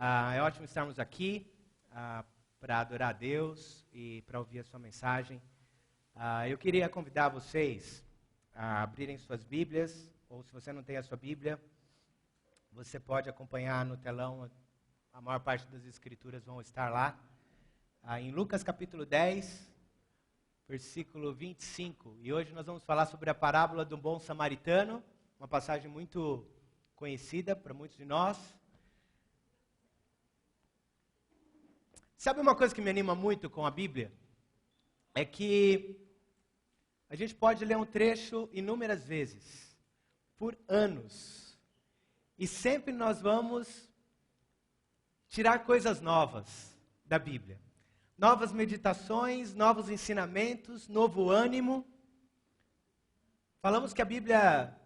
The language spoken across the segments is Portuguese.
É ótimo estarmos aqui para adorar a Deus e para ouvir a sua mensagem. Eu queria convidar vocês a abrirem suas Bíblias, ou se você não tem a sua Bíblia, você pode acompanhar no telão, a maior parte das escrituras vão estar lá. Em Lucas capítulo 10, versículo 25. E hoje nós vamos falar sobre a parábola do bom samaritano, uma passagem muito conhecida para muitos de nós. Sabe uma coisa que me anima muito com a Bíblia? É que a gente pode ler um trecho inúmeras vezes, por anos, e sempre nós vamos tirar coisas novas da Bíblia. Novas meditações, novos ensinamentos, novo ânimo. Falamos que a Bíblia,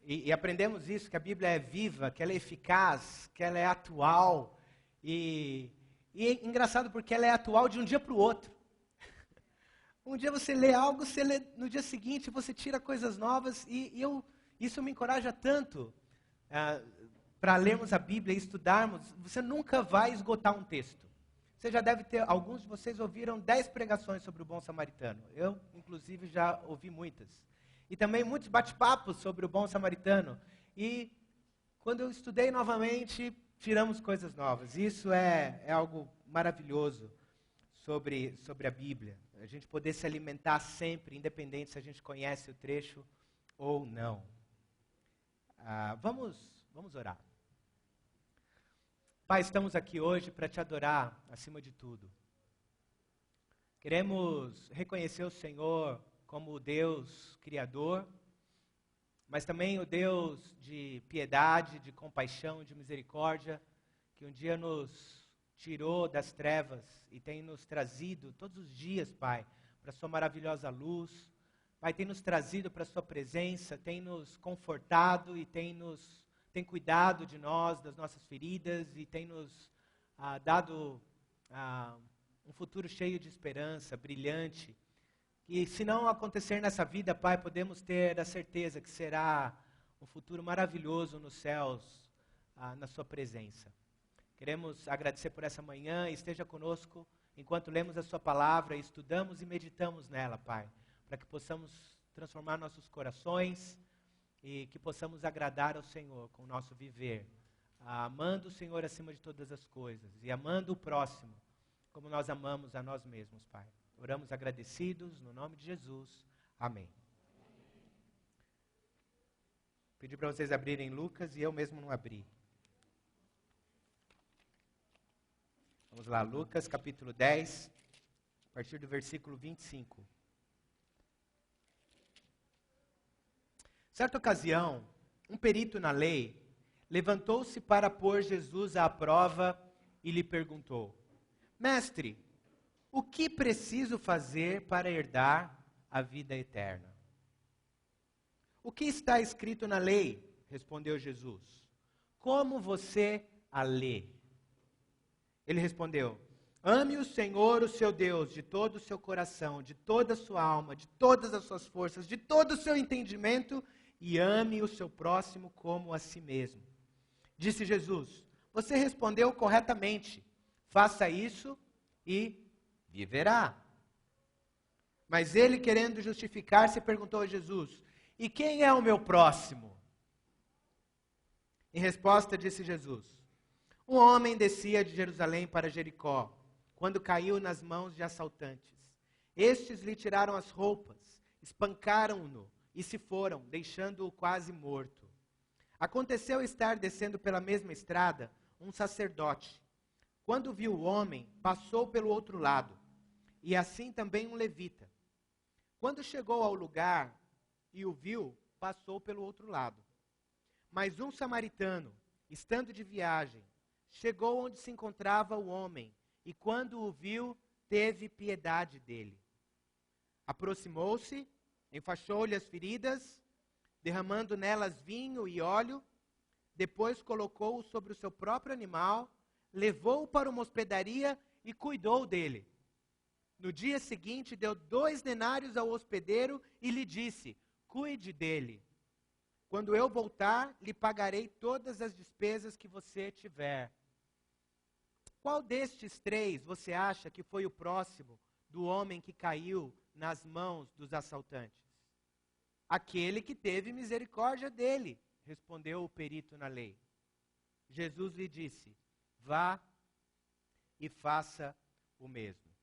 e aprendemos isso, que a Bíblia é viva, que ela é eficaz, que ela é atual. E é engraçado porque ela é atual de um dia para o outro. Um dia você lê algo, você lê no dia seguinte, você tira coisas novas. Isso me encoraja tanto para lermos a Bíblia e estudarmos. Você nunca vai esgotar um texto. Você já deve ter, alguns de vocês ouviram 10 pregações sobre o bom samaritano. Eu, inclusive, já ouvi muitas. E também muitos bate-papos sobre o bom samaritano. E quando eu estudei novamente, tiramos coisas novas. Isso é algo maravilhoso sobre a Bíblia. A gente poder se alimentar sempre, independente se a gente conhece o trecho ou não. Vamos orar. Pai, estamos aqui hoje para te adorar acima de tudo. Queremos reconhecer o Senhor como o Deus Criador, mas também o Deus de piedade, de compaixão, de misericórdia, que um dia nos tirou das trevas e tem nos trazido todos os dias, Pai, para a sua maravilhosa luz. Pai, tem nos trazido para a sua presença, tem nos confortado e tem cuidado de nós, das nossas feridas e tem nos dado um futuro cheio de esperança, brilhante. E se não acontecer nessa vida, Pai, podemos ter a certeza que será um futuro maravilhoso nos céus, na sua presença. Queremos agradecer por essa manhã e esteja conosco enquanto lemos a sua palavra, estudamos e meditamos nela, Pai, para que possamos transformar nossos corações e que possamos agradar ao Senhor com o nosso viver, amando o Senhor acima de todas as coisas e amando o próximo como nós amamos a nós mesmos, Pai. Oramos agradecidos no nome de Jesus. Amém. Pedi para vocês abrirem Lucas e eu mesmo não abri. Vamos lá, Lucas capítulo 10, a partir do versículo 25. Certa ocasião, um perito na lei levantou-se para pôr Jesus à prova e lhe perguntou: Mestre, o que preciso fazer para herdar a vida eterna? O que está escrito na lei? Respondeu Jesus. Como você a lê? Ele respondeu: Ame o Senhor, o seu Deus, de todo o seu coração, de toda a sua alma, de todas as suas forças, de todo o seu entendimento, e ame o seu próximo como a si mesmo. Disse Jesus: Você respondeu corretamente. Faça isso e viverá. Mas ele, querendo justificar-se, perguntou a Jesus: E quem é o meu próximo? Em resposta, disse Jesus: Um homem descia de Jerusalém para Jericó, quando caiu nas mãos de assaltantes. Estes lhe tiraram as roupas, espancaram-no e se foram, deixando-o quase morto. Aconteceu estar descendo pela mesma estrada um sacerdote. Quando viu o homem, passou pelo outro lado, e assim também um levita. Quando chegou ao lugar e o viu, passou pelo outro lado. Mas um samaritano, estando de viagem, chegou onde se encontrava o homem, e quando o viu, teve piedade dele. Aproximou-se, enfaixou-lhe as feridas, derramando nelas vinho e óleo, depois colocou-o sobre o seu próprio animal, levou-o para uma hospedaria e cuidou dele. No dia seguinte, deu 2 denários ao hospedeiro e lhe disse: Cuide dele. Quando eu voltar, lhe pagarei todas as despesas que você tiver. qual destes três você acha que foi o próximo do homem que caiu nas mãos dos assaltantes? Aquele que teve misericórdia dele, respondeu o perito na lei. Jesus lhe disse: vá e faça o mesmo.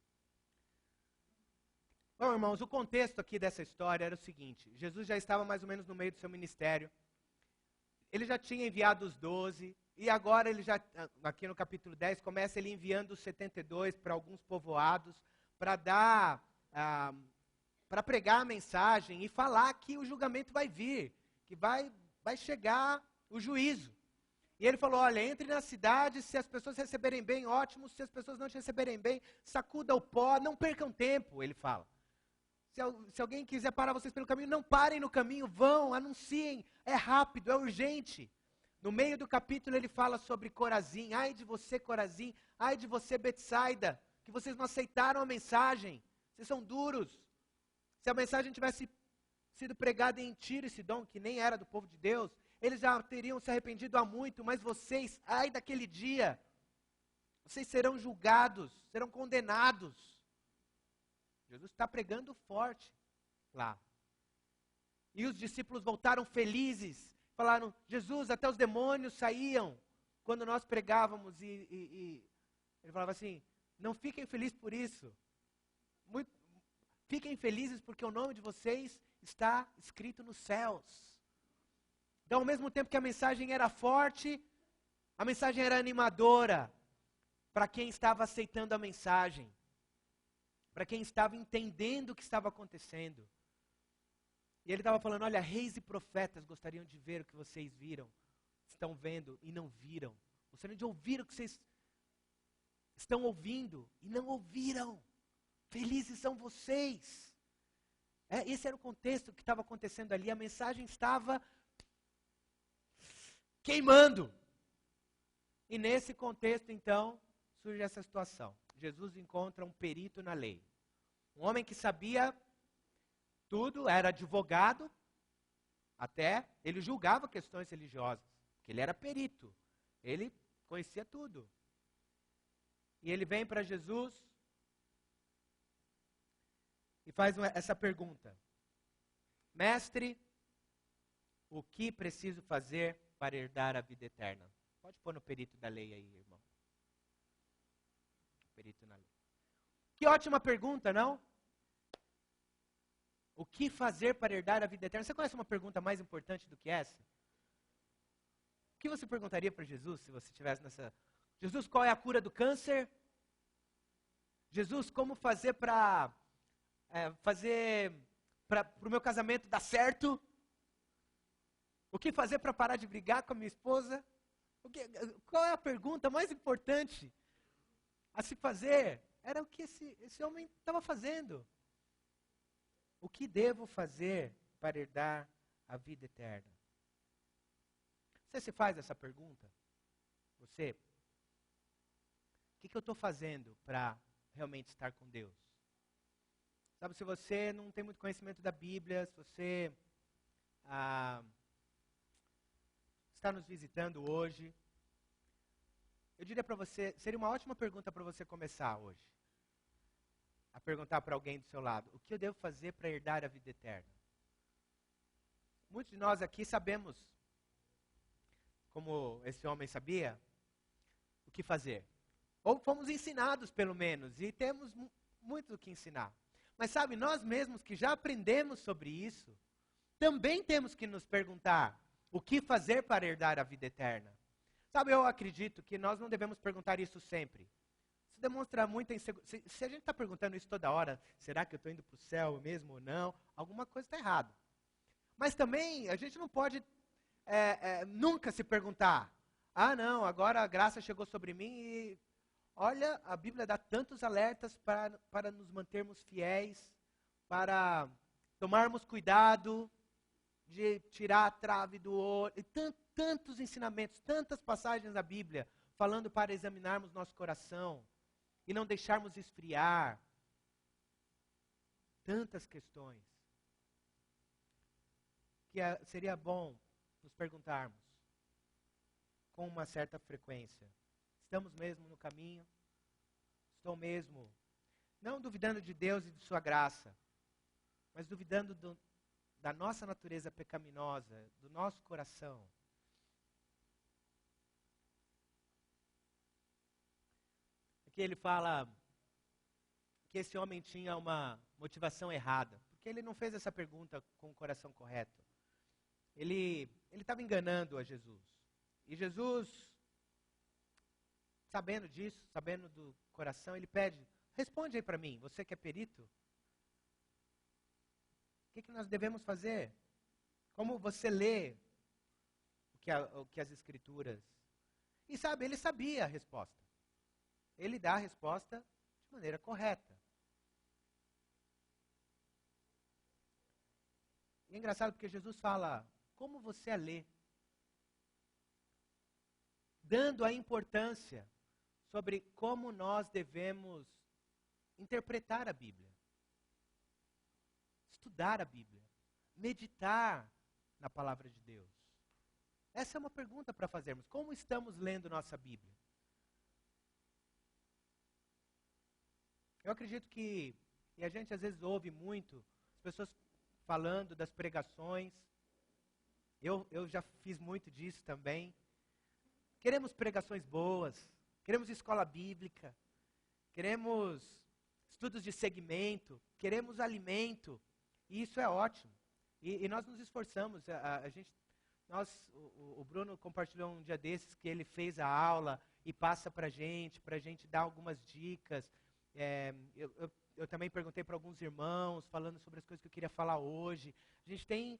Bom, irmãos, o contexto aqui dessa história era o seguinte: Jesus já estava mais ou menos no meio do seu ministério. Ele já tinha enviado os 12, e agora ele já, aqui no capítulo 10, começa ele enviando os 72 para alguns povoados, para dar, para pregar a mensagem e falar que o julgamento vai vir, que vai chegar o juízo. E ele falou: olha, entre na cidade, se as pessoas receberem bem, ótimo, se as pessoas não te receberem bem, sacuda o pó, não percam tempo, ele fala. Se alguém quiser parar vocês pelo caminho, não parem no caminho, vão, anunciem, é rápido, é urgente. No meio do capítulo ele fala sobre Corazim: ai de você, Corazim, ai de você, Betsaida, que vocês não aceitaram a mensagem, vocês são duros. Se a mensagem tivesse sido pregada em Tiro e Sidom, que nem era do povo de Deus, eles já teriam se arrependido há muito, mas vocês, ai daquele dia, vocês serão julgados, serão condenados. Jesus está pregando forte lá. E os discípulos voltaram felizes, falaram: Jesus, até os demônios saíam quando nós pregávamos. E ele falava assim: não fiquem felizes por isso. Fiquem felizes porque o nome de vocês está escrito nos céus. Então, ao mesmo tempo que a mensagem era forte, a mensagem era animadora para quem estava aceitando a mensagem, para quem estava entendendo o que estava acontecendo. E ele estava falando: olha, reis e profetas gostariam de ver o que vocês viram, estão vendo e não viram. Gostariam de ouvir o que vocês estão ouvindo e não ouviram. Felizes são vocês. Esse era o contexto que estava acontecendo ali. A mensagem estava queimando. E nesse contexto, então, surge essa situação. Jesus encontra um perito na lei. Um homem que sabia tudo, era advogado, até ele julgava questões religiosas, porque ele era perito, ele conhecia tudo. E ele vem para Jesus e faz essa pergunta: mestre, o que preciso fazer para herdar a vida eterna? Pode pôr no perito da lei aí, irmão. Perito na lei. Que ótima pergunta, não? O que fazer para herdar a vida eterna? Você conhece uma pergunta mais importante do que essa? O que você perguntaria para Jesus se você estivesse nessa... Jesus, qual é a cura do câncer? Jesus, como fazer para o meu casamento dar certo? O que fazer para parar de brigar com a minha esposa? Qual é a pergunta mais importante a se fazer? Era o que esse homem estava fazendo. O que devo fazer para herdar a vida eterna? Você se faz essa pergunta? Você? O que eu estou fazendo para realmente estar com Deus? Sabe, se você não tem muito conhecimento da Bíblia, se você está nos visitando hoje, eu diria para você, seria uma ótima pergunta para você começar hoje. A perguntar para alguém do seu lado: o que eu devo fazer para herdar a vida eterna? Muitos de nós aqui sabemos, como esse homem sabia, o que fazer. Ou fomos ensinados, pelo menos, e temos muito o que ensinar. Mas sabe, nós mesmos que já aprendemos sobre isso, também temos que nos perguntar: o que fazer para herdar a vida eterna? Sabe, eu acredito que nós não devemos perguntar isso sempre. Isso demonstra muita insegurança. Se a gente está perguntando isso toda hora, será que eu estou indo para o céu mesmo ou não? Alguma coisa está errada. Mas também a gente não pode nunca se perguntar: ah não, agora a graça chegou sobre mim e... Olha, a Bíblia dá tantos alertas para nos mantermos fiéis, para tomarmos cuidado de tirar a trave do olho, e tantos ensinamentos, tantas passagens da Bíblia falando para examinarmos nosso coração e não deixarmos esfriar. Tantas questões que seria bom nos perguntarmos com uma certa frequência: estamos mesmo no caminho? Estou mesmo, não duvidando de Deus e de sua graça, mas duvidando da nossa natureza pecaminosa, do nosso coração. Aqui ele fala que esse homem tinha uma motivação errada, porque ele não fez essa pergunta com o coração correto. Ele estava enganando a Jesus. E Jesus, sabendo disso, sabendo do coração, ele pede, responde aí para mim, você que é perito, o que nós devemos fazer? Como você lê o que as Escrituras... E sabe, ele sabia a resposta. Ele dá a resposta de maneira correta. E é engraçado porque Jesus fala, como você a lê? Dando a importância sobre como nós devemos interpretar a Bíblia. Estudar a Bíblia. Meditar na palavra de Deus. Essa é uma pergunta para fazermos. Como estamos lendo nossa Bíblia? Eu acredito que, e a gente às vezes ouve muito, as pessoas falando das pregações. Eu já fiz muito disso também. Queremos pregações boas, queremos escola bíblica, queremos estudos de segmento, queremos alimento. E isso é ótimo. E nós nos esforçamos. O Bruno compartilhou um dia desses que ele fez a aula e passa para a gente dar algumas dicas. Eu também perguntei para alguns irmãos, falando sobre as coisas que eu queria falar hoje. A gente tem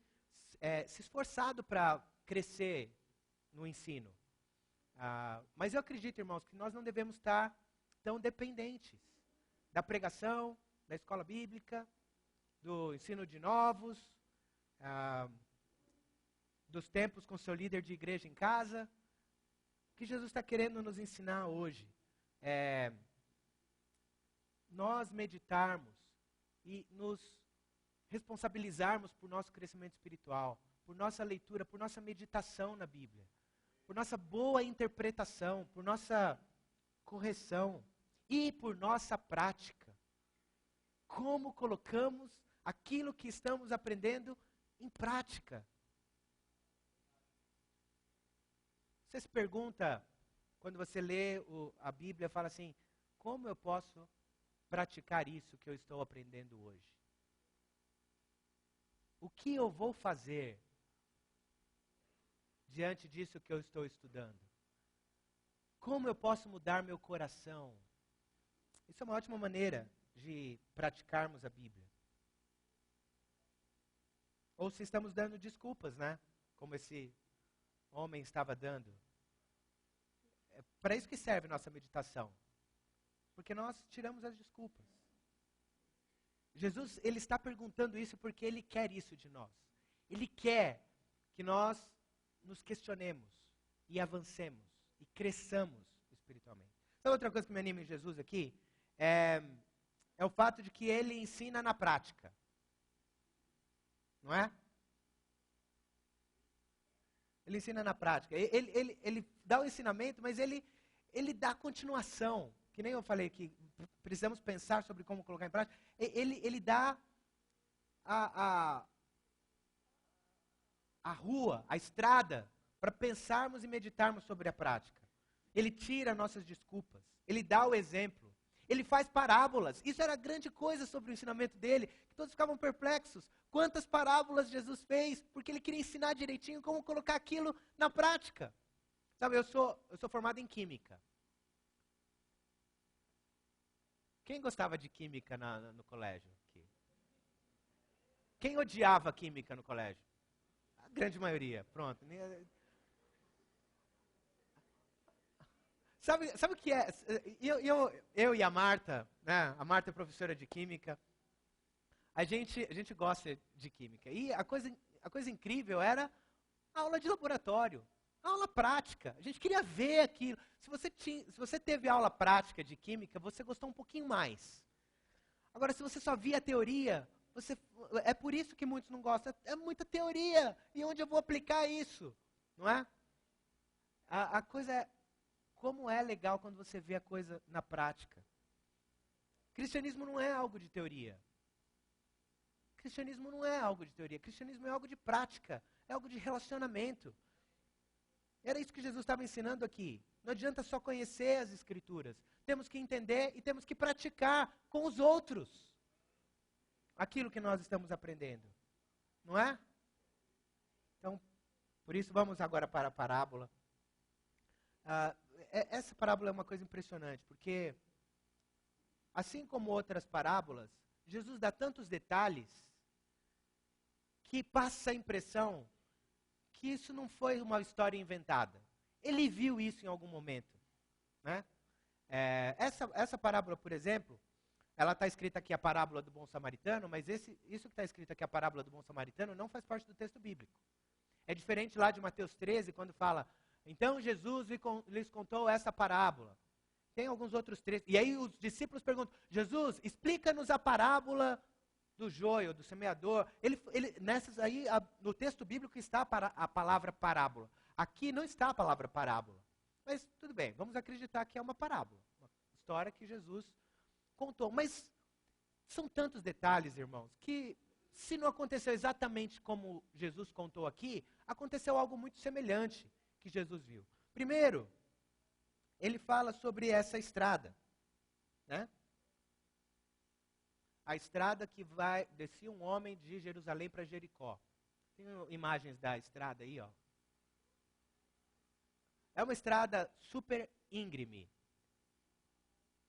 se esforçado para crescer no ensino. Mas eu acredito, irmãos, que nós não devemos estar tão dependentes da pregação, da escola bíblica, do ensino de novos, dos tempos com seu líder de igreja em casa. O que Jesus está querendo nos ensinar hoje é nós meditarmos e nos responsabilizarmos por nosso crescimento espiritual, por nossa leitura, por nossa meditação na Bíblia, por nossa boa interpretação, por nossa correção e por nossa prática. Como colocamos aquilo que estamos aprendendo em prática. Você se pergunta, quando você lê a Bíblia, fala assim, como eu posso praticar isso que eu estou aprendendo hoje? O que eu vou fazer diante disso que eu estou estudando? Como eu posso mudar meu coração? Isso é uma ótima maneira de praticarmos a Bíblia. Ou se estamos dando desculpas, né? Como esse homem estava dando. É para isso que serve nossa meditação. Porque nós tiramos as desculpas. Jesus, ele está perguntando isso porque ele quer isso de nós. Ele quer que nós nos questionemos e avancemos e cresçamos espiritualmente. Então, outra coisa que me anima em Jesus aqui é o fato de que ele ensina na prática. Não é? Ele ensina na prática. Ele dá o ensinamento, mas ele dá continuação. Que nem eu falei que precisamos pensar sobre como colocar em prática. Ele dá a rua, a estrada, para pensarmos e meditarmos sobre a prática. Ele tira nossas desculpas. Ele dá o exemplo. Ele faz parábolas. Isso era a grande coisa sobre o ensinamento dele, que todos ficavam perplexos. Quantas parábolas Jesus fez, porque ele queria ensinar direitinho como colocar aquilo na prática. Sabe, eu sou formado em Química. Quem gostava de Química no colégio? Aqui? Quem odiava Química no colégio? A grande maioria, pronto. Sabe o que é? Eu e a Marta, né? A Marta é professora de Química. A gente gosta de Química. E a coisa incrível era a aula de laboratório, a aula prática. A gente queria ver aquilo. Se você teve aula prática de Química, você gostou um pouquinho mais. Agora, se você só via a teoria, é por isso que muitos não gostam. É muita teoria. E onde eu vou aplicar isso? Não é? A coisa é como é legal quando você vê a coisa na prática. Cristianismo não é algo de teoria. Cristianismo não é algo de teoria. Cristianismo é algo de prática. É algo de relacionamento. Era isso que Jesus estava ensinando aqui. Não adianta só conhecer as Escrituras. Temos que entender e temos que praticar com os outros aquilo que nós estamos aprendendo. Não é? Então, por isso vamos agora para a parábola. Essa parábola é uma coisa impressionante, porque assim como outras parábolas, Jesus dá tantos detalhes que passa a impressão que isso não foi uma história inventada. Ele viu isso em algum momento. Né? Essa parábola, por exemplo, ela está escrita aqui a parábola do bom samaritano, mas isso que está escrito aqui a parábola do bom samaritano não faz parte do texto bíblico. É diferente lá de Mateus 13, quando fala, então Jesus lhes contou essa parábola. Tem alguns outros trechos. E aí os discípulos perguntam, Jesus, explica-nos a parábola do joio, do semeador. Nessas aí, no texto bíblico está a palavra parábola. Aqui não está a palavra parábola. Mas tudo bem, vamos acreditar que é uma parábola. Uma história que Jesus contou. Mas são tantos detalhes, irmãos, que se não aconteceu exatamente como Jesus contou aqui, aconteceu algo muito semelhante que Jesus viu. Primeiro, ele fala sobre essa estrada, né? A estrada que descia um homem de Jerusalém para Jericó. Tem imagens da estrada aí, ó. É uma estrada super íngreme.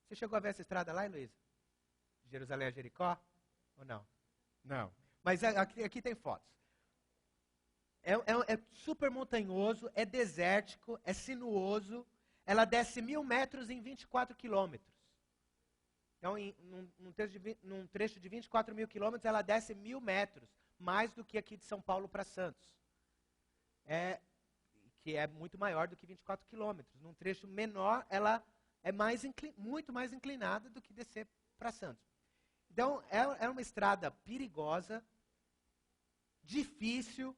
Você chegou a ver essa estrada lá, Heloísa? De Jerusalém a Jericó? Ou não? Não. Mas aqui tem fotos. É super montanhoso, é desértico, é sinuoso. Ela desce 1.000 metros em 24 quilômetros. Então, num trecho de 24 mil quilômetros, ela desce 1.000 metros. Mais do que aqui de São Paulo para Santos. Que é muito maior do que 24 quilômetros. Num trecho menor, ela é muito mais inclinada do que descer para Santos. Então, é uma estrada perigosa, difícil,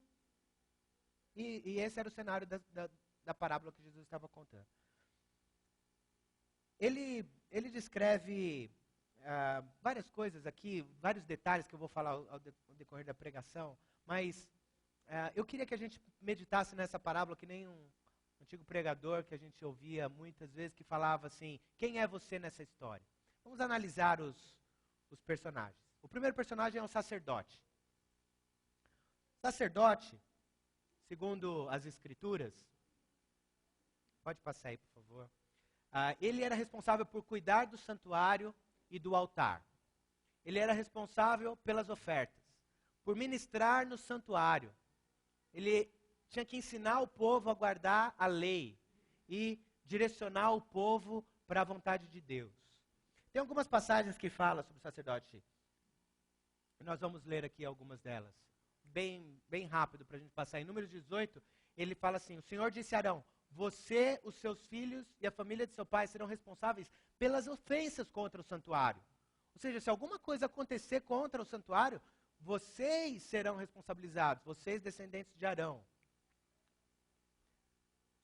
e esse era o cenário da parábola que Jesus estava contando. Ele descreve várias coisas aqui, vários detalhes que eu vou falar ao decorrer da pregação, mas eu queria que a gente meditasse nessa parábola que nem um antigo pregador que a gente ouvia muitas vezes, que falava assim, quem é você nessa história? Vamos analisar os personagens. O primeiro personagem é um sacerdote. Sacerdote, segundo as Escrituras, pode passar aí, por favor. Ele era responsável por cuidar do santuário e do altar. Ele era responsável pelas ofertas, por ministrar no santuário. Ele tinha que ensinar o povo a guardar a lei e direcionar o povo para a vontade de Deus. Tem algumas passagens que falam sobre o sacerdote. Nós vamos ler aqui algumas delas. Bem rápido para a gente passar. Em Números 18, ele fala assim, o Senhor disse a Arão, você, os seus filhos e a família de seu pai serão responsáveis pelas ofensas contra o santuário. Ou seja, se alguma coisa acontecer contra o santuário, vocês serão responsabilizados, vocês descendentes de Arão.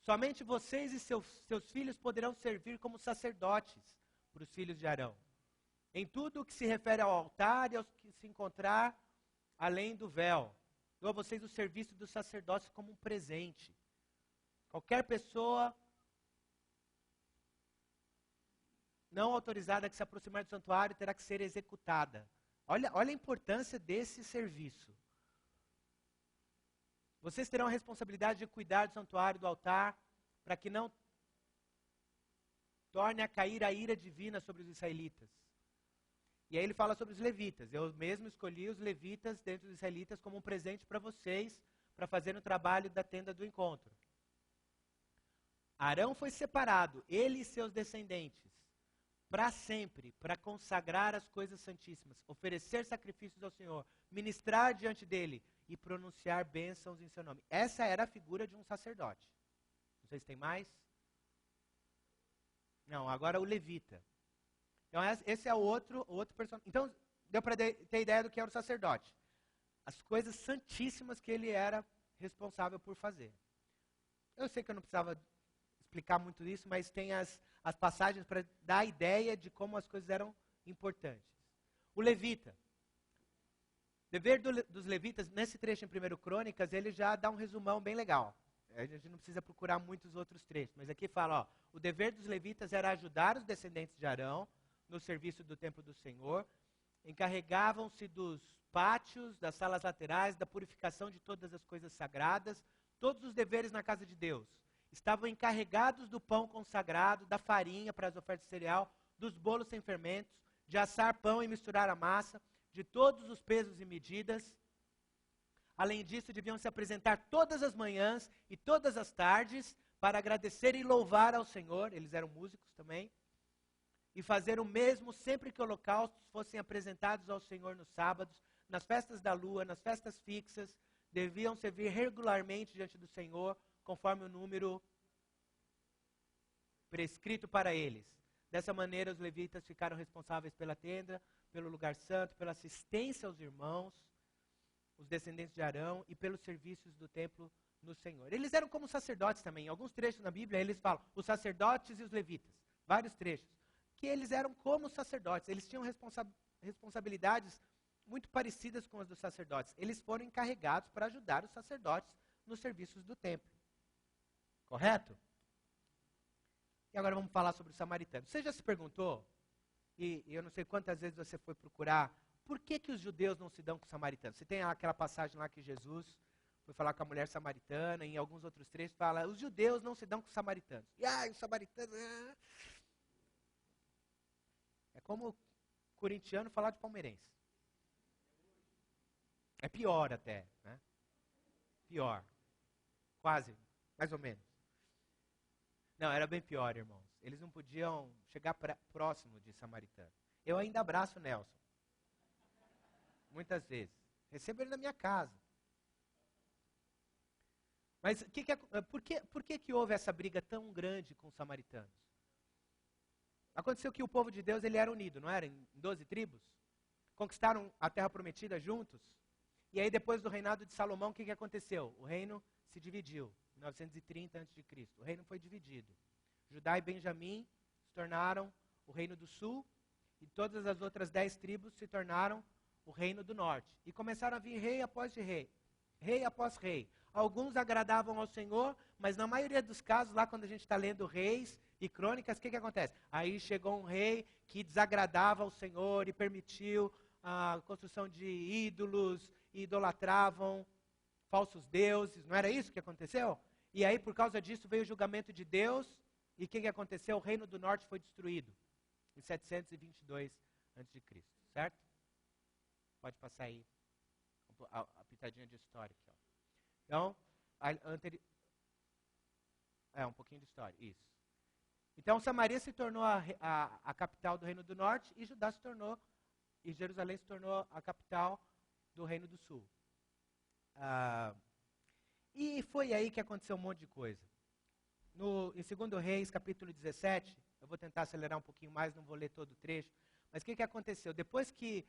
Somente vocês e seus filhos poderão servir como sacerdotes para os filhos de Arão. Em tudo o que se refere ao altar e aos que se encontrar além do véu. Dou a vocês o serviço do sacerdócio como um presente. Qualquer pessoa não autorizada que se aproximar do santuário terá que ser executada. Olha a importância desse serviço. Vocês terão a responsabilidade de cuidar do santuário, do altar, para que não torne a cair a ira divina sobre os israelitas. E aí ele fala sobre os levitas. Eu mesmo escolhi os levitas dentro dos israelitas como um presente para vocês, para fazer o trabalho da tenda do encontro. Arão foi separado, ele e seus descendentes, para sempre, para consagrar as coisas santíssimas, oferecer sacrifícios ao Senhor, ministrar diante dele e pronunciar bênçãos em seu nome. Essa era a figura de um sacerdote. Não sei se tem mais. Não, agora o levita. Então esse é o outro personagem. Então deu para ter ideia do que era o sacerdote. As coisas santíssimas que ele era responsável por fazer. Eu sei que eu não precisava explicar muito isso, mas tem as passagens para dar a ideia de como as coisas eram importantes. O levita. Dever dos levitas, nesse trecho em 1 Crônicas, ele já dá um resumão bem legal. A gente não precisa procurar muitos outros trechos, mas aqui fala, ó, o dever dos levitas era ajudar os descendentes de Arão no serviço do templo do Senhor, encarregavam-se dos pátios, das salas laterais, da purificação de todas as coisas sagradas, todos os deveres na casa de Deus. Estavam encarregados do pão consagrado, da farinha para as ofertas de cereal, dos bolos sem fermentos, de assar pão e misturar a massa, de todos os pesos e medidas. Além disso, deviam se apresentar todas as manhãs e todas as tardes para agradecer e louvar ao Senhor, eles eram músicos também, e fazer o mesmo sempre que holocaustos fossem apresentados ao Senhor nos sábados, nas festas da lua, nas festas fixas, deviam servir regularmente diante do Senhor, conforme o número prescrito para eles. Dessa maneira, os levitas ficaram responsáveis pela tenda, pelo lugar santo, pela assistência aos irmãos, os descendentes de Arão, e pelos serviços do templo no Senhor. Eles eram como sacerdotes também. Em alguns trechos na Bíblia, eles falam os sacerdotes e os levitas. Vários trechos. Que eles eram como sacerdotes. Eles tinham responsabilidades muito parecidas com as dos sacerdotes. Eles foram encarregados para ajudar os sacerdotes nos serviços do templo. Correto? E agora vamos falar sobre os samaritanos. Você já se perguntou, e eu não sei quantas vezes você foi procurar, por que os judeus não se dão com os samaritanos? Você tem aquela passagem lá que Jesus foi falar com a mulher samaritana, e em alguns outros trechos fala, os judeus não se dão com os samaritanos. E os samaritanos... É como corintiano falar de palmeirense. É pior até, né? Pior. Quase, mais ou menos. Não, era bem pior, irmãos. Eles não podiam chegar próximo de samaritano. Eu ainda abraço o Nelson. Muitas vezes. Recebo ele na minha casa. Mas por que houve essa briga tão grande com os samaritanos? Aconteceu que o povo de Deus ele era unido, não era? Em 12 tribos. Conquistaram a terra prometida juntos. E aí depois do reinado de Salomão, o que aconteceu? O reino se dividiu. Em 930 a.C. O reino foi dividido. Judá e Benjamim se tornaram o reino do sul. E todas as outras 10 tribos se tornaram o reino do norte. E começaram a vir rei após rei. Rei após rei. Alguns agradavam ao Senhor, mas na maioria dos casos, lá quando a gente está lendo Reis e Crônicas, o que acontece? Aí chegou um rei que desagradava ao Senhor e permitiu a construção de ídolos, e idolatravam falsos deuses. Não era isso que aconteceu? E aí, por causa disso, veio o julgamento de Deus, e o que aconteceu? O reino do norte foi destruído, em 722 a.C., certo? Pode passar aí a pitadinha de história aqui, ó. Então, um pouquinho de história, isso. Então, Samaria se tornou a capital do Reino do Norte, e Judá se tornou, e Jerusalém se tornou a capital do Reino do Sul. E foi aí que aconteceu um monte de coisa. Em 2 Reis, capítulo 17, eu vou tentar acelerar um pouquinho mais, não vou ler todo o trecho, mas o que aconteceu? Depois que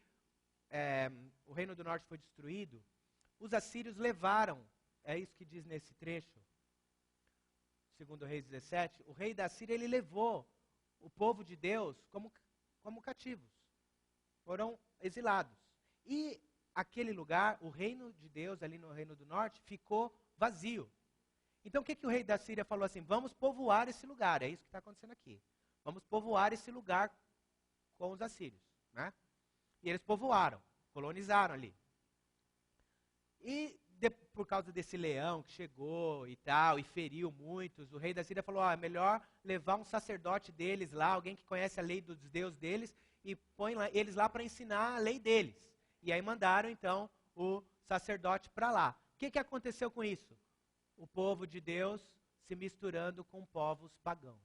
o Reino do Norte foi destruído, os assírios levaram, é isso que diz nesse trecho, 2 Reis 17, o rei da Síria, ele levou o povo de Deus como cativos. Foram exilados. E aquele lugar, o reino de Deus, ali no Reino do Norte, ficou vazio. Então o que o rei da Síria falou assim, vamos povoar esse lugar, é isso que está acontecendo aqui. Vamos povoar esse lugar com os assírios, né? E eles povoaram, colonizaram ali. E por causa desse leão que chegou e tal, e feriu muitos, o rei da Síria falou, é melhor levar um sacerdote deles lá, alguém que conhece a lei dos deuses deles, e põe eles lá para ensinar a lei deles. E aí mandaram, então, o sacerdote para lá. O que aconteceu com isso? O povo de Deus se misturando com povos pagãos.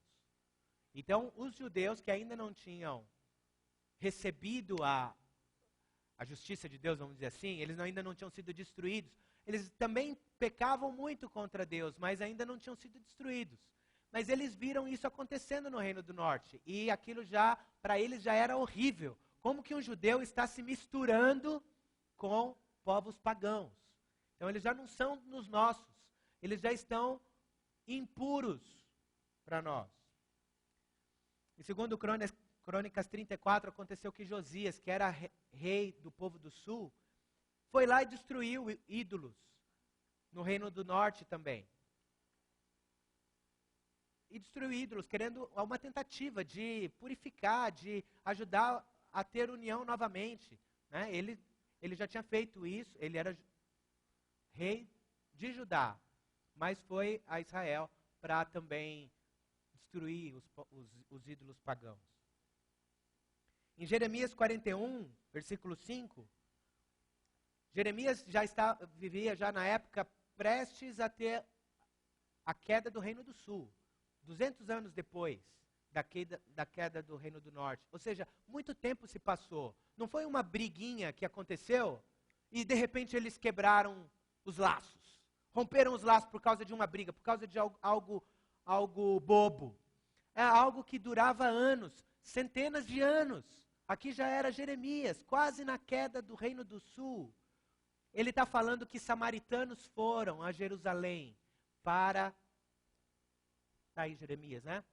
Então, os judeus que ainda não tinham recebido a justiça de Deus, vamos dizer assim, eles ainda não tinham sido destruídos, eles também pecavam muito contra Deus, mas ainda não tinham sido destruídos. Mas eles viram isso acontecendo no Reino do Norte, e aquilo já, para eles, já era horrível. Como que um judeu está se misturando com povos pagãos? Então eles já não são nos nossos, eles já estão impuros para nós. Em 2 Crônicas 34, aconteceu que Josias, que era rei do povo do sul, foi lá e destruiu ídolos no reino do norte também. E destruiu ídolos, querendo uma tentativa de purificar, de ajudar a ter união novamente. Né? Ele já tinha feito isso, ele era rei de Judá, mas foi a Israel para também destruir os ídolos pagãos. Em Jeremias 41, versículo 5, Jeremias vivia já na época prestes a ter a queda do Reino do Sul, 200 anos depois da queda do Reino do Norte. Ou seja, muito tempo se passou. Não foi uma briguinha que aconteceu e de repente eles quebraram os laços. Romperam os laços por causa de uma briga, por causa de algo bobo. É algo que durava anos, centenas de anos. Aqui já era Jeremias, quase na queda do Reino do Sul. Ele está falando que samaritanos foram a Jerusalém para... Está aí Jeremias, né?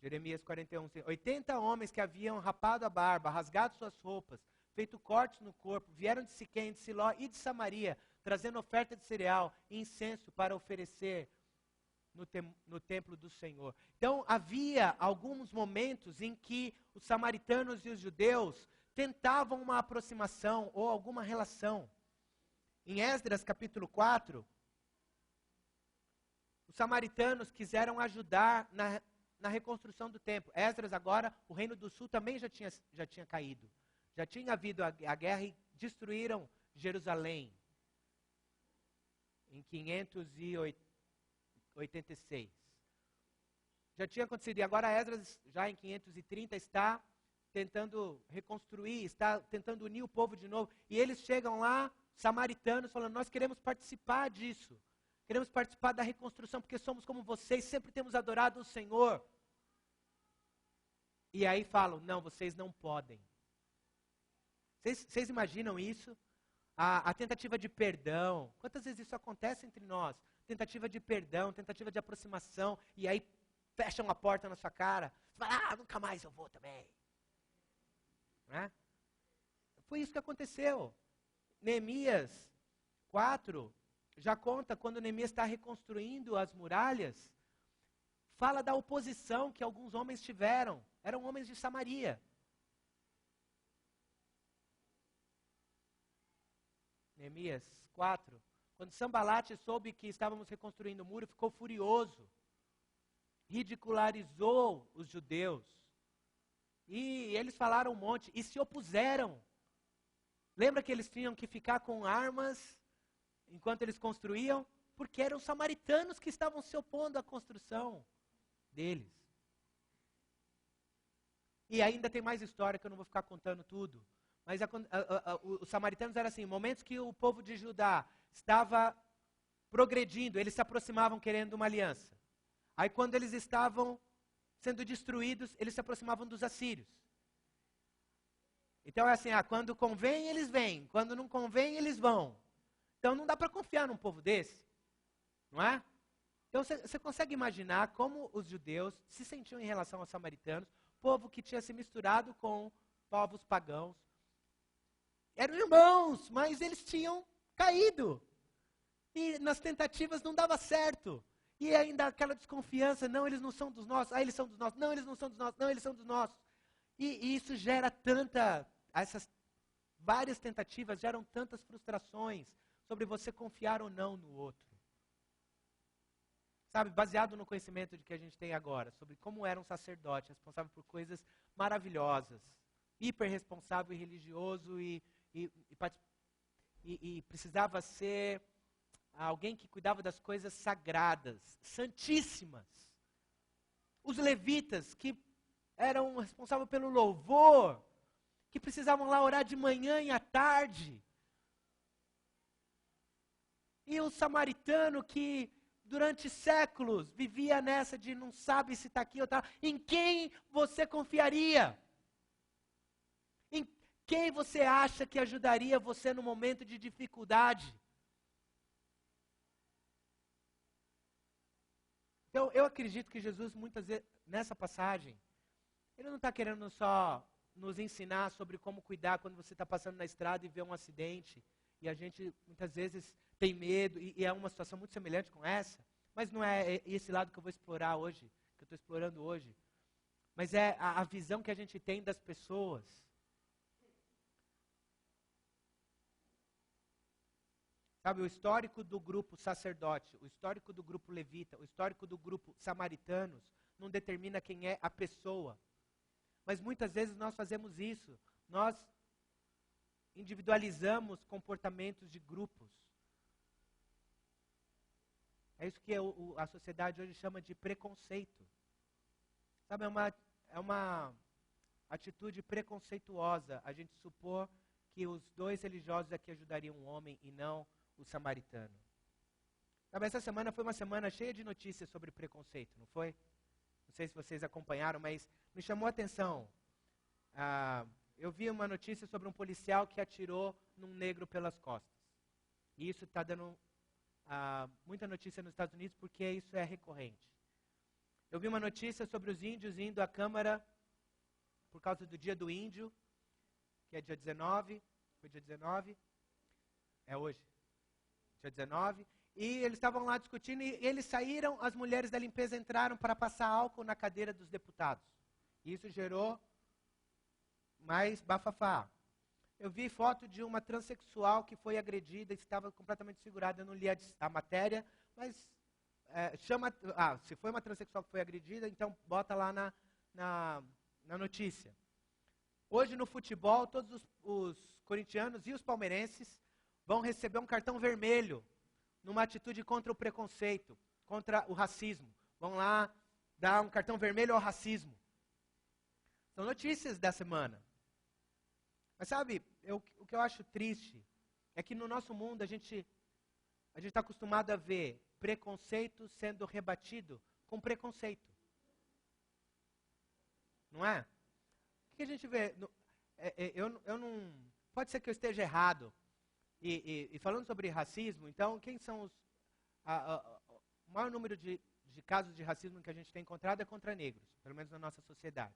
Jeremias 41. 80 homens que haviam rapado a barba, rasgado suas roupas, feito cortes no corpo, vieram de Siquém, de Siló e de Samaria, trazendo oferta de cereal e incenso para oferecer no templo do Senhor. Então, havia alguns momentos em que os samaritanos e os judeus tentavam uma aproximação ou alguma relação. Em Esdras capítulo 4, os samaritanos quiseram ajudar na reconstrução do templo. Esdras agora, o Reino do Sul também já tinha caído. Já tinha havido a guerra e destruíram Jerusalém em 586. Já tinha acontecido. E agora Esdras, já em 530, está tentando reconstruir, está tentando unir o povo de novo. E eles chegam lá, samaritanos, falando, nós queremos participar disso. Queremos participar da reconstrução, porque somos como vocês, sempre temos adorado o Senhor. E aí falam, não, vocês não podem. Vocês imaginam isso? A tentativa de perdão. Quantas vezes isso acontece entre nós? Tentativa de perdão, tentativa de aproximação, e aí fecham a porta na sua cara. Você fala, nunca mais eu vou também. Né? Foi isso que aconteceu. Neemias 4 já conta quando Neemias está reconstruindo as muralhas, fala da oposição que alguns homens tiveram. Eram homens de Samaria. Neemias 4. Quando Sambalate soube que estávamos reconstruindo o muro, ficou furioso. Ridicularizou os judeus. E eles falaram um monte e se opuseram. Lembra que eles tinham que ficar com armas enquanto eles construíam? Porque eram os samaritanos que estavam se opondo à construção deles. E ainda tem mais história que eu não vou ficar contando tudo. Mas os samaritanos eram assim, momentos que o povo de Judá estava progredindo, eles se aproximavam querendo uma aliança. Aí quando eles estavam sendo destruídos, eles se aproximavam dos assírios. Então é assim, quando convém eles vêm, quando não convém eles vão. Então não dá para confiar num povo desse, não é? Então você consegue imaginar como os judeus se sentiam em relação aos samaritanos, povo que tinha se misturado com povos pagãos. Eram irmãos, mas eles tinham caído. E nas tentativas não dava certo. E ainda aquela desconfiança, não, eles não são dos nossos, eles são dos nossos, não, eles não são dos nossos, não, eles são dos nossos. E isso gera essas várias tentativas geram tantas frustrações sobre você confiar ou não no outro. Sabe, baseado no conhecimento de que a gente tem agora, sobre como era um sacerdote responsável por coisas maravilhosas, hiper responsável e religioso e precisava ser alguém que cuidava das coisas sagradas, santíssimas. Os levitas, que eram responsáveis pelo louvor, que precisavam lá orar de manhã e à tarde. E o samaritano que durante séculos vivia nessa de não sabe se está aqui ou está. Em quem você confiaria? Em quem você acha que ajudaria você no momento de dificuldade? Então, eu acredito que Jesus, muitas vezes, nessa passagem, ele não está querendo só nos ensinar sobre como cuidar quando você está passando na estrada e vê um acidente. E a gente, muitas vezes, tem medo, e é uma situação muito semelhante com essa. Mas não é esse lado que eu vou explorar hoje, que eu estou explorando hoje. Mas é a visão que a gente tem das pessoas. Sabe, o histórico do grupo sacerdote, o histórico do grupo levita, o histórico do grupo samaritanos, não determina quem é a pessoa. Mas muitas vezes nós fazemos isso. Nós individualizamos comportamentos de grupos. É isso que a sociedade hoje chama de preconceito. Sabe, é uma atitude preconceituosa a gente supor que os dois religiosos aqui ajudariam um homem e não o samaritano. Sabe, essa semana foi uma semana cheia de notícias sobre preconceito, não foi? Não sei se vocês acompanharam, mas me chamou a atenção. Eu vi uma notícia sobre um policial que atirou num negro pelas costas. E isso está dando muita notícia nos Estados Unidos porque isso é recorrente. Eu vi uma notícia sobre os índios indo à Câmara por causa do Dia do Índio, que é dia 19, foi dia 19, é hoje, dia 19, e eles estavam lá discutindo e eles saíram, as mulheres da limpeza entraram para passar álcool na cadeira dos deputados. E isso gerou mais bafafá. Eu vi foto de uma transexual que foi agredida, estava completamente desfigurada, eu não li a matéria, mas se foi uma transexual que foi agredida, então bota lá na notícia. Hoje no futebol, todos os corintianos e os palmeirenses vão receber um cartão vermelho numa atitude contra o preconceito, contra o racismo. Vão lá dar um cartão vermelho ao racismo. São notícias da semana. Mas sabe, o que eu acho triste é que no nosso mundo a gente está acostumado a ver preconceito sendo rebatido com preconceito. Não é? O que a gente vê? Eu não. Pode ser que eu esteja errado. E falando sobre racismo, então, quem são os. O maior número de casos de racismo que a gente tem encontrado é contra negros, pelo menos na nossa sociedade.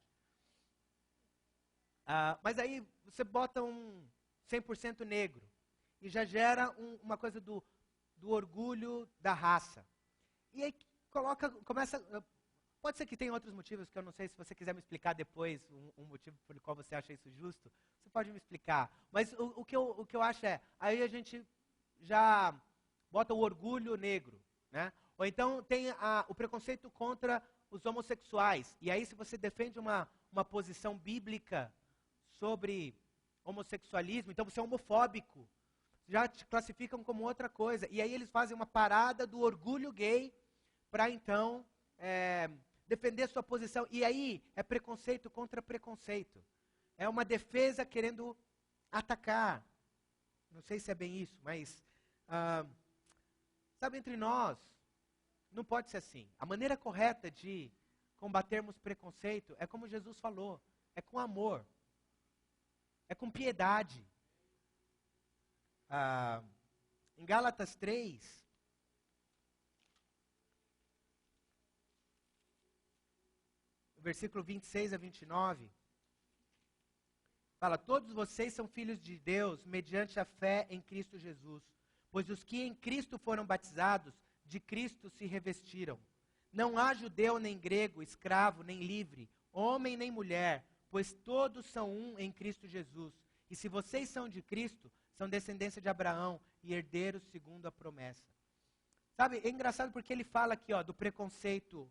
Mas aí você bota um 100% negro e já gera uma coisa do orgulho da raça. E aí começa. Pode ser que tenha outros motivos que eu não sei, se você quiser me explicar depois um motivo pelo qual você acha isso justo, você pode me explicar. Mas o que eu acho aí a gente já bota o orgulho negro, né? Ou então tem o preconceito contra os homossexuais. E aí se você defende uma posição bíblica sobre homossexualismo, então você é homofóbico. Já te classificam como outra coisa. E aí eles fazem uma parada do orgulho gay para então defender sua posição. E aí é preconceito contra preconceito. É uma defesa querendo atacar. Não sei se é bem isso, mas sabe, entre nós, não pode ser assim. A maneira correta de combatermos preconceito é como Jesus falou, é com amor, é com piedade. Em Gálatas 3, versículo 26 a 29, fala: todos vocês são filhos de Deus mediante a fé em Cristo Jesus, pois os que em Cristo foram batizados, de Cristo se revestiram. Não há judeu nem grego, escravo nem livre, homem nem mulher, pois todos são um em Cristo Jesus. E se vocês são de Cristo, são descendência de Abraão e herdeiros segundo a promessa. Sabe, é engraçado porque ele fala aqui do preconceito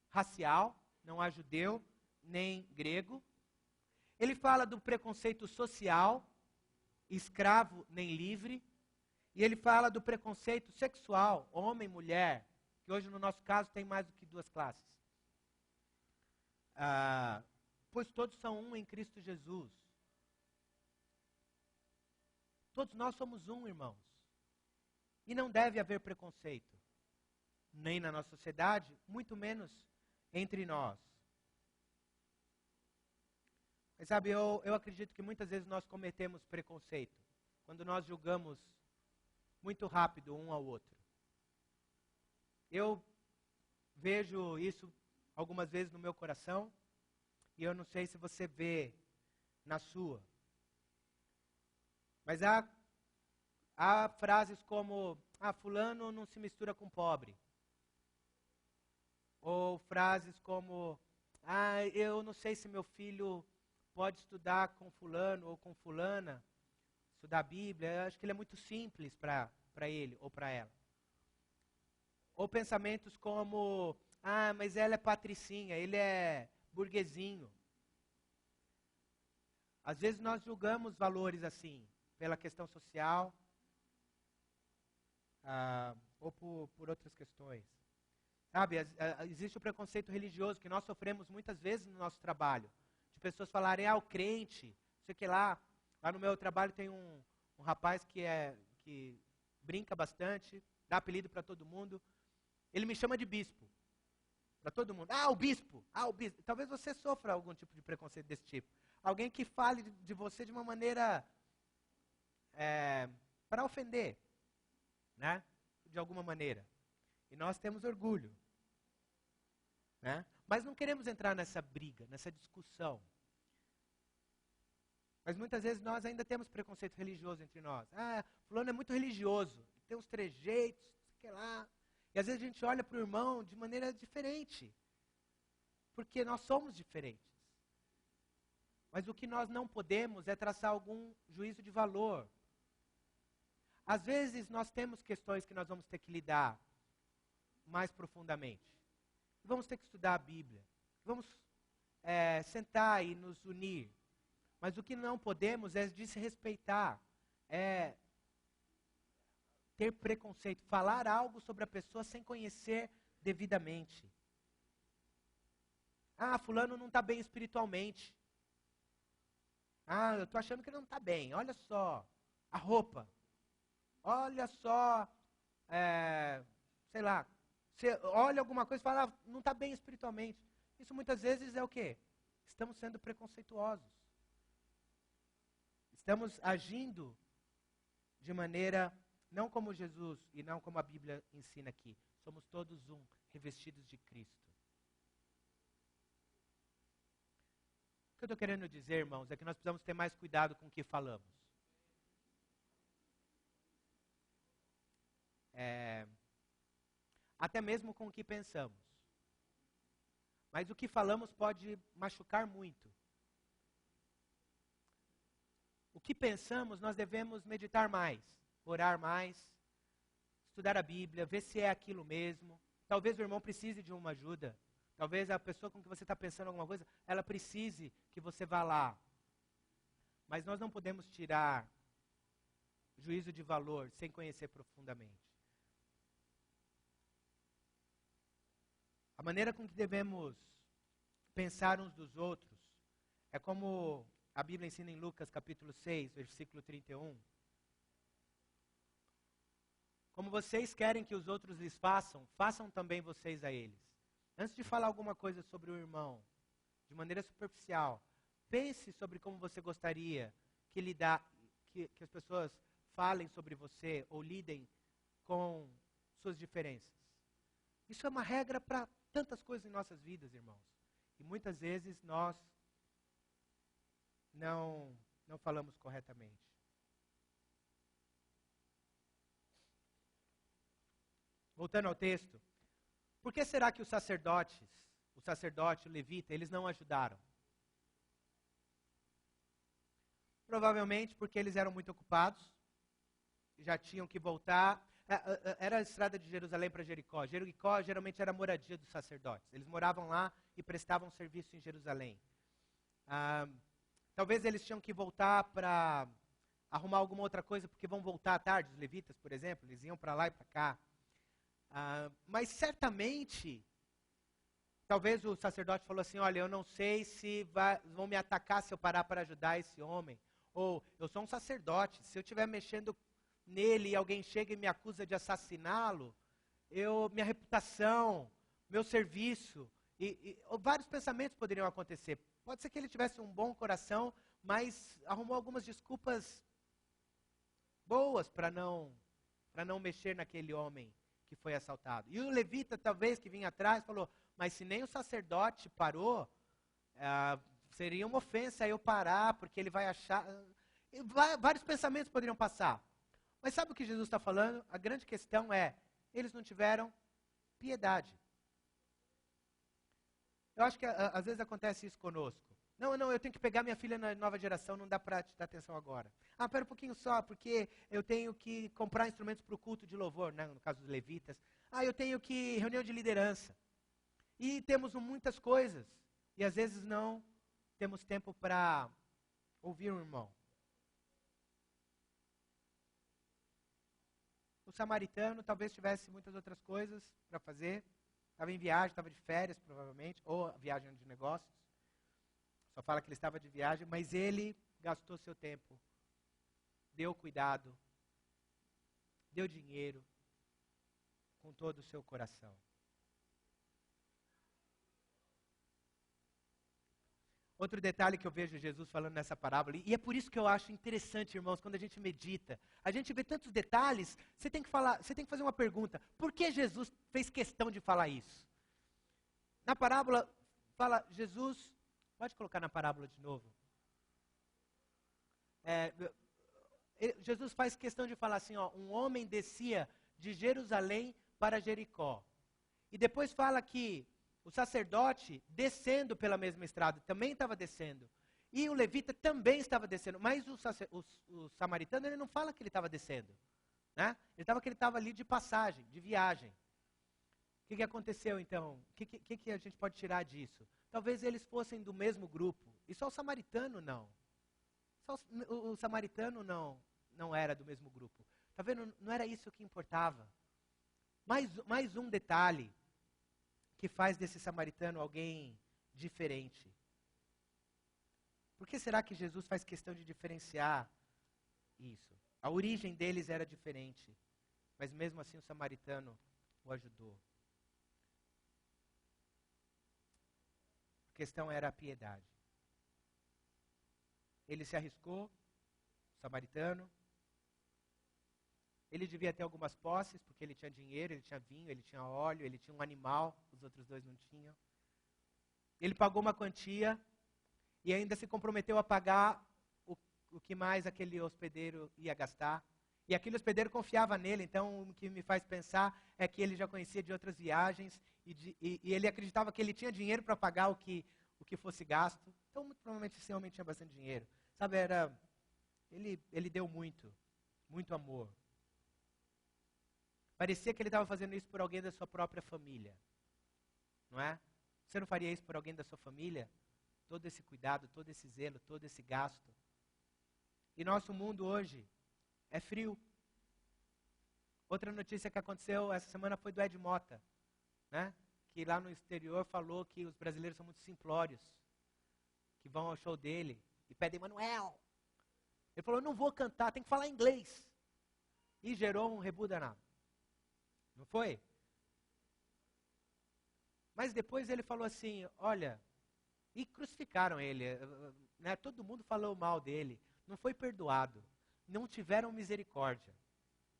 racial, não há judeu nem grego. Ele fala do preconceito social, escravo nem livre. E ele fala do preconceito sexual, homem, mulher, que hoje no nosso caso tem mais do que duas classes. Pois todos são um em Cristo Jesus. Todos nós somos um, irmãos. E não deve haver preconceito, nem na nossa sociedade, muito menos entre nós. Mas sabe, eu acredito que muitas vezes nós cometemos preconceito, quando nós julgamos muito rápido um ao outro. Eu vejo isso algumas vezes no meu coração, e eu não sei se você vê na sua. Mas há frases como, fulano não se mistura com pobre. Ou frases como, eu não sei se meu filho pode estudar com fulano ou com fulana, estudar a Bíblia, eu acho que ele é muito simples para ele ou para ela. Ou pensamentos como, mas ela é patricinha, ele é burguesinho. Às vezes nós julgamos valores assim, pela questão social, ou por outras questões. Sabe, existe o preconceito religioso que nós sofremos muitas vezes no nosso trabalho. De pessoas falarem, o crente, não sei o que lá. Lá no meu trabalho tem um rapaz que brinca bastante, dá apelido para todo mundo. Ele me chama de bispo. Para todo mundo. O bispo! O bispo! Talvez você sofra algum tipo de preconceito desse tipo. Alguém que fale de você de uma maneira para ofender, né? De alguma maneira. E nós temos orgulho. Né? Mas não queremos entrar nessa briga, nessa discussão. Mas muitas vezes nós ainda temos preconceito religioso entre nós. Fulano é muito religioso, tem uns trejeitos, sei lá. E às vezes a gente olha para o irmão de maneira diferente. Porque nós somos diferentes. Mas o que nós não podemos é traçar algum juízo de valor. Às vezes nós temos questões que nós vamos ter que lidar mais profundamente. Vamos ter que estudar a Bíblia. Vamos sentar e nos unir. Mas o que não podemos é desrespeitar, ter preconceito, falar algo sobre a pessoa sem conhecer devidamente. Fulano não está bem espiritualmente. Eu estou achando que ele não está bem. Olha só, a roupa. Olha só, sei lá. Você olha alguma coisa e fala, não está bem espiritualmente. Isso muitas vezes é o quê? Estamos sendo preconceituosos. Estamos agindo de maneira, não como Jesus e não como a Bíblia ensina aqui. Somos todos revestidos de Cristo. O que eu estou querendo dizer, irmãos, é que nós precisamos ter mais cuidado com o que falamos. Até mesmo com o que pensamos. Mas o que falamos pode machucar muito. O que pensamos, nós devemos meditar mais, orar mais, estudar a Bíblia, ver se é aquilo mesmo. Talvez o irmão precise de uma ajuda. Talvez a pessoa com que você está pensando alguma coisa, ela precise que você vá lá. Mas nós não podemos tirar juízo de valor sem conhecer profundamente. A maneira com que devemos pensar uns dos outros é como a Bíblia ensina em Lucas capítulo 6, versículo 31. Como vocês querem que os outros lhes façam, façam também vocês a eles. Antes de falar alguma coisa sobre o irmão, de maneira superficial, pense sobre como você gostaria que as pessoas falem sobre você ou lidem com suas diferenças. Isso é uma regra para tantas coisas em nossas vidas, irmãos. E muitas vezes nós não falamos corretamente. Voltando ao texto, por que será que o sacerdote, o levita, eles não ajudaram? Provavelmente porque eles eram muito ocupados, já tinham que voltar. Era a estrada de Jerusalém para Jericó. Jericó geralmente era a moradia dos sacerdotes. Eles moravam lá e prestavam serviço em Jerusalém. Talvez eles tinham que voltar para arrumar alguma outra coisa, porque vão voltar à tarde, os levitas, por exemplo. Eles iam para lá e para cá. Mas certamente, talvez o sacerdote falou assim, olha, eu não sei se vão me atacar se eu parar para ajudar esse homem. Ou, eu sou um sacerdote, se eu estiver mexendo nele e alguém chega e me acusa de assassiná-lo, minha reputação, meu serviço, vários pensamentos poderiam acontecer. Pode ser que ele tivesse um bom coração, mas arrumou algumas desculpas boas para não mexer naquele homem que foi assaltado. E o levita, talvez, que vinha atrás, falou, mas se nem o sacerdote parou, seria uma ofensa eu parar, porque ele vai achar... Vários pensamentos poderiam passar. Mas sabe o que Jesus está falando? A grande questão é, eles não tiveram piedade. Eu acho que às vezes acontece isso conosco. Não, eu tenho que pegar minha filha na nova geração, não dá para te dar atenção agora. Pera um pouquinho só, porque eu tenho que comprar instrumentos para o culto de louvor, né, no caso dos levitas. Eu tenho que reunião de liderança. E temos muitas coisas. E às vezes não temos tempo para ouvir um irmão. O samaritano talvez tivesse muitas outras coisas para fazer. Estava em viagem, estava de férias provavelmente, ou viagem de negócios. Só fala que ele estava de viagem, mas ele gastou seu tempo, deu cuidado, deu dinheiro, com todo o seu coração. Outro detalhe que eu vejo Jesus falando nessa parábola, e é por isso que eu acho interessante, irmãos, quando a gente medita, a gente vê tantos detalhes, você tem que fazer uma pergunta, por que Jesus fez questão de falar isso? Na parábola, fala, Jesus, pode colocar na parábola de novo. Jesus faz questão de falar assim, um homem descia de Jerusalém para Jericó. E depois fala que o sacerdote, descendo pela mesma estrada, também estava descendo. E o levita também estava descendo. Mas o samaritano, ele não fala que ele estava descendo. Né? Ele estava ali de passagem, de viagem. O que aconteceu então? O que a gente pode tirar disso? Talvez eles fossem do mesmo grupo. E só o samaritano não. Só o samaritano não era do mesmo grupo. Tá vendo? Não era isso que importava. Mais um detalhe que faz desse samaritano alguém diferente. Por que será que Jesus faz questão de diferenciar isso? A origem deles era diferente, mas mesmo assim o samaritano o ajudou. A questão era a piedade. Ele se arriscou, o samaritano. Ele devia ter algumas posses, porque ele tinha dinheiro, ele tinha vinho, ele tinha óleo, ele tinha um animal, os outros dois não tinham. Ele pagou uma quantia e ainda se comprometeu a pagar o que mais aquele hospedeiro ia gastar. E aquele hospedeiro confiava nele, então o que me faz pensar é que ele já conhecia de outras viagens e ele acreditava que ele tinha dinheiro para pagar o que fosse gasto. Então, muito provavelmente, esse homem tinha bastante dinheiro. Sabe, ele deu muito amor. Parecia que ele estava fazendo isso por alguém da sua própria família. Não é? Você não faria isso por alguém da sua família? Todo esse cuidado, todo esse zelo, todo esse gasto. E nosso mundo hoje é frio. Outra notícia que aconteceu essa semana foi do Ed Mota, né? Que lá no exterior falou que os brasileiros são muito simplórios, que vão ao show dele e pedem Manuel. Ele falou, não vou cantar, tem que falar inglês. E gerou um rebu danado. Não foi? Mas depois ele falou assim, olha, e crucificaram ele, né? Todo mundo falou mal dele, não foi perdoado, não tiveram misericórdia.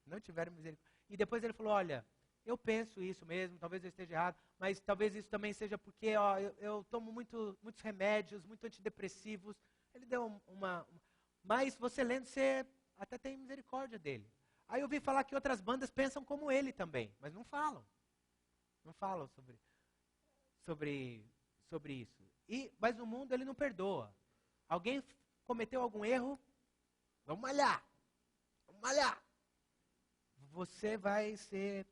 Não tiveram misericórdia. E depois ele falou, olha, eu penso isso mesmo, talvez eu esteja errado, mas talvez isso também seja porque eu tomo muitos remédios, muito antidepressivos. Ele deu mas você lendo, você até tem misericórdia dele. Aí eu ouvi falar que outras bandas pensam como ele também, mas não falam. Não falam sobre isso. Mas o mundo, ele não perdoa. Alguém cometeu algum erro, vamos malhar. Você vai ser...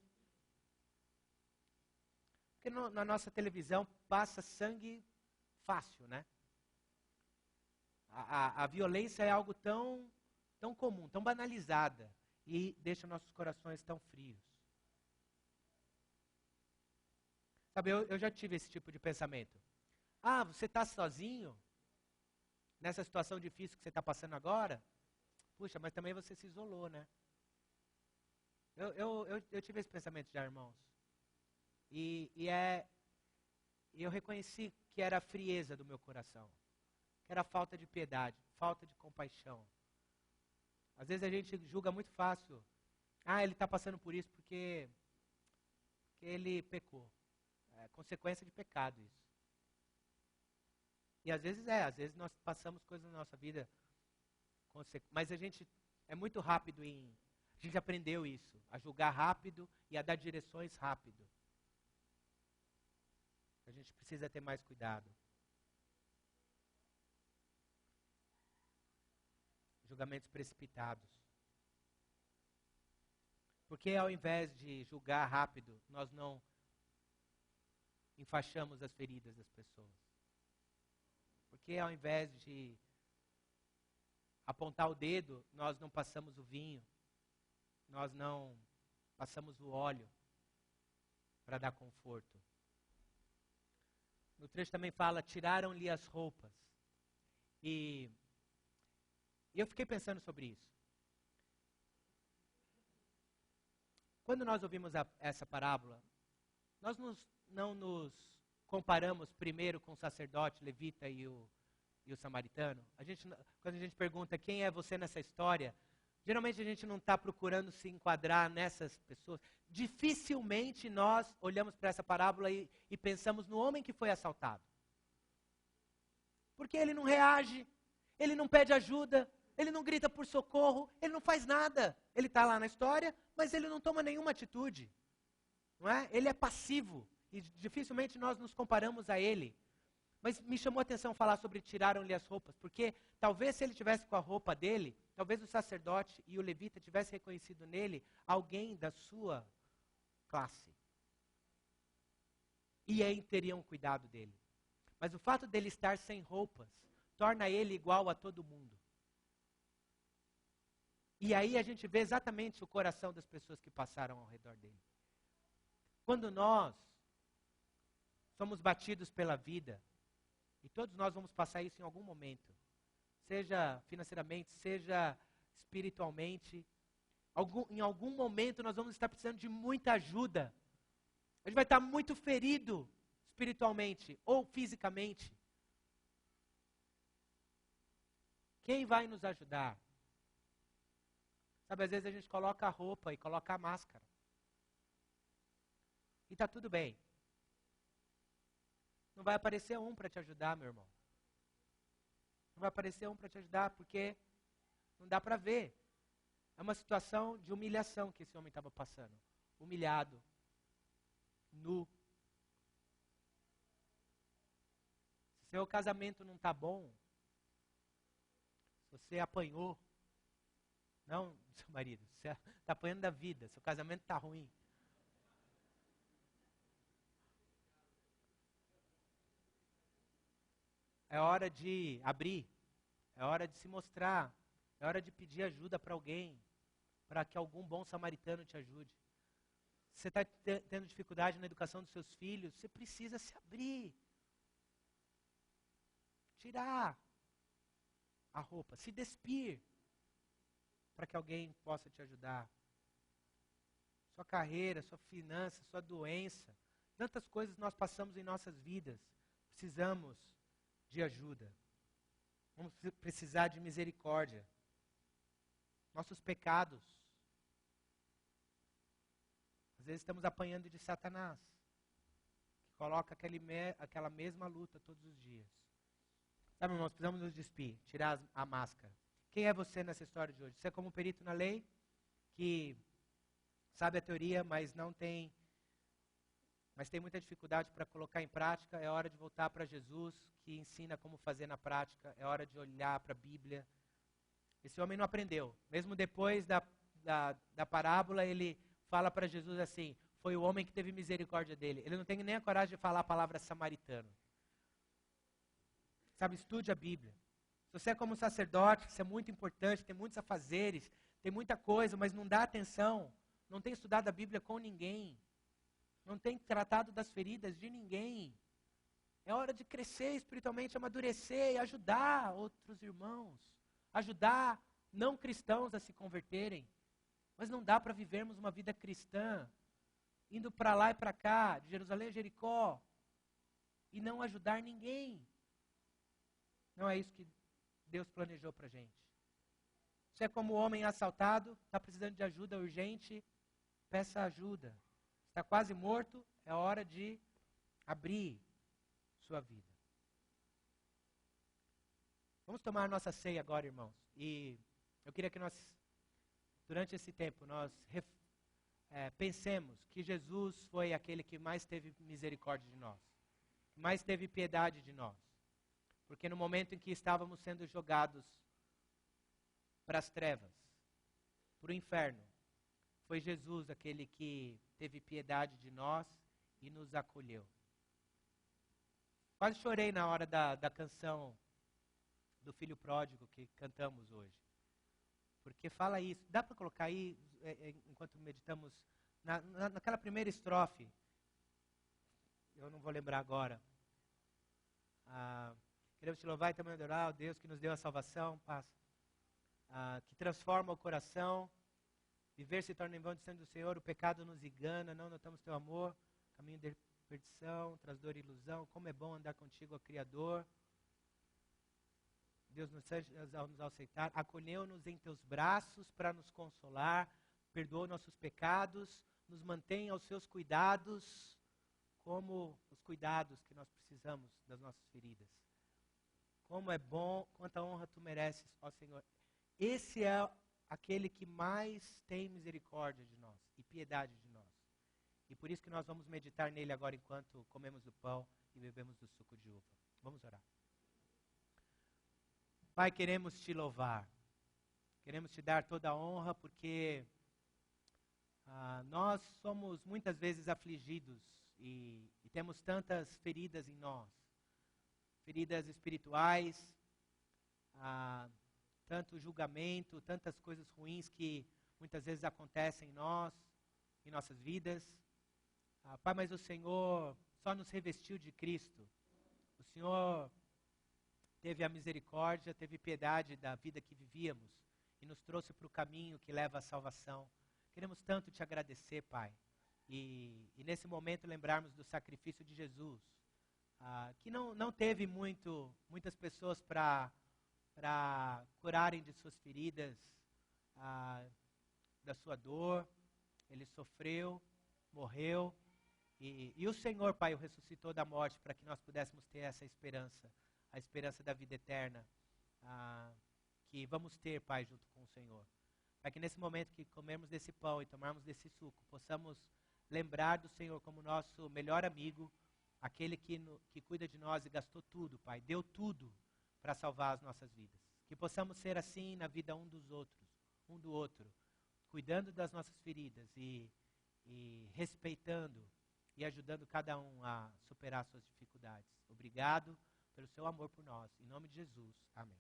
Porque na nossa televisão passa sangue fácil, né? A violência é algo tão comum, tão banalizada. E deixa nossos corações tão frios. Sabe, eu já tive esse tipo de pensamento. Você está sozinho? Nessa situação difícil que você está passando agora? Puxa, mas também você se isolou, né? Eu tive esse pensamento já, irmãos. E eu reconheci que era a frieza do meu coração. Que era a falta de piedade, falta de compaixão. Às vezes a gente julga muito fácil. Ele está passando por isso porque que ele pecou. É consequência de pecado isso. E às vezes nós passamos coisas na nossa vida, mas a gente é muito rápido a gente aprendeu isso, a julgar rápido e a dar direções rápido. A gente precisa ter mais cuidado. Julgamentos precipitados. Porque ao invés de julgar rápido, nós não enfaixamos as feridas das pessoas? Porque ao invés de apontar o dedo, nós não passamos o vinho, nós não passamos o óleo para dar conforto? No trecho também fala, tiraram-lhe as roupas. E eu fiquei pensando sobre isso. Quando nós ouvimos essa parábola, nós não nos comparamos primeiro com o sacerdote, levita e o samaritano. Quando a gente pergunta quem é você nessa história, geralmente a gente não está procurando se enquadrar nessas pessoas. Dificilmente nós olhamos para essa parábola e pensamos no homem que foi assaltado. Porque ele não reage, ele não pede ajuda, ele não grita por socorro, ele não faz nada. Ele está lá na história, mas ele não toma nenhuma atitude. Não é? Ele é passivo e dificilmente nós nos comparamos a ele. Mas me chamou a atenção falar sobre tiraram-lhe as roupas, porque talvez se ele tivesse com a roupa dele, talvez o sacerdote e o levita tivessem reconhecido nele alguém da sua classe. E aí teriam cuidado dele. Mas o fato dele estar sem roupas torna ele igual a todo mundo. E aí a gente vê exatamente o coração das pessoas que passaram ao redor dele. Quando nós somos batidos pela vida, e todos nós vamos passar isso em algum momento, seja financeiramente, seja espiritualmente, em algum momento nós vamos estar precisando de muita ajuda. A gente vai estar muito ferido espiritualmente ou fisicamente. Quem vai nos ajudar? Sabe, às vezes a gente coloca a roupa e coloca a máscara. E está tudo bem. Não vai aparecer um para te ajudar, meu irmão. Não vai aparecer um para te ajudar, porque não dá para ver. É uma situação de humilhação que esse homem estava passando. Humilhado. Nu. Se seu casamento não está bom, se você apanhou, não do seu marido, você está apanhando da vida, seu casamento está ruim. É hora de abrir, é hora de se mostrar, é hora de pedir ajuda para alguém, para que algum bom samaritano te ajude. Se você está tendo dificuldade na educação dos seus filhos, você precisa se abrir. Tirar a roupa, se despir, para que alguém possa te ajudar. Sua carreira, sua finança, sua doença, tantas coisas nós passamos em nossas vidas. Precisamos de ajuda. Vamos precisar de misericórdia. Nossos pecados. Às vezes estamos apanhando de Satanás, que coloca aquela mesma luta todos os dias. Sabe, irmãos, precisamos nos despir, tirar a máscara. Quem é você nessa história de hoje? Você é como um perito na lei, que sabe a teoria, mas tem muita dificuldade para colocar em prática. É hora de voltar para Jesus, que ensina como fazer na prática. É hora de olhar para a Bíblia. Esse homem não aprendeu. Mesmo depois da parábola, ele fala para Jesus assim, foi o homem que teve misericórdia dele. Ele não tem nem a coragem de falar a palavra samaritano. Sabe, estude a Bíblia. Se você é como um sacerdote, isso é muito importante, tem muitos afazeres, tem muita coisa, mas não dá atenção, não tem estudado a Bíblia com ninguém, não tem tratado das feridas de ninguém. É hora de crescer espiritualmente, amadurecer e ajudar outros irmãos, ajudar não cristãos a se converterem. Mas não dá para vivermos uma vida cristã, indo para lá e para cá, de Jerusalém a Jericó, e não ajudar ninguém. Não é isso que Deus planejou para a gente. Você é como o homem assaltado, está precisando de ajuda urgente, peça ajuda. está quase morto, é hora de abrir sua vida. Vamos tomar a nossa ceia agora, irmãos. E eu queria que nós, durante esse tempo, nós pensemos que Jesus foi aquele que mais teve misericórdia de nós, que mais teve piedade de nós. Porque no momento em que estávamos sendo jogados para as trevas, para o inferno, foi Jesus aquele que teve piedade de nós e nos acolheu. Quase chorei na hora da canção do Filho Pródigo que cantamos hoje. Porque fala isso. Dá para colocar aí, enquanto meditamos, naquela primeira estrofe. Eu não vou lembrar agora. Queremos te louvar e também adorar, ó Deus que nos deu a salvação, paz, que transforma o coração. Viver se torna em vão distante do Senhor, o pecado nos engana, não notamos teu amor, caminho de perdição, traz dor e ilusão. Como é bom andar contigo, ó Criador. Deus nos aceitar, acolheu-nos em teus braços para nos consolar, perdoou nossos pecados, nos mantém aos seus cuidados, como os cuidados que nós precisamos das nossas feridas. Como é bom, quanta honra tu mereces, ó Senhor. Esse é aquele que mais tem misericórdia de nós e piedade de nós. E por isso que nós vamos meditar nele agora enquanto comemos do pão e bebemos do suco de uva. Vamos orar. Pai, queremos te louvar, queremos te dar toda a honra, porque nós somos muitas vezes afligidos e temos tantas feridas em nós, feridas espirituais, tanto julgamento, tantas coisas ruins que muitas vezes acontecem em nós, em nossas vidas. Pai, mas o Senhor só nos revestiu de Cristo, o Senhor teve a misericórdia, teve piedade da vida que vivíamos e nos trouxe para o caminho que leva à salvação. Queremos tanto te agradecer, Pai, e nesse momento lembrarmos do sacrifício de Jesus, que não teve muitas pessoas para curarem de suas feridas, da sua dor. Ele sofreu, morreu, e o Senhor, Pai, o ressuscitou da morte para que nós pudéssemos ter essa esperança, a esperança da vida eterna, que vamos ter, Pai, junto com o Senhor. Para que nesse momento que comermos desse pão e tomarmos desse suco, possamos lembrar do Senhor como nosso melhor amigo, aquele que cuida de nós e gastou tudo, Pai, deu tudo para salvar as nossas vidas. Que possamos ser assim na vida um do outro, cuidando das nossas feridas e respeitando e ajudando cada um a superar suas dificuldades. Obrigado pelo seu amor por nós. Em nome de Jesus. Amém.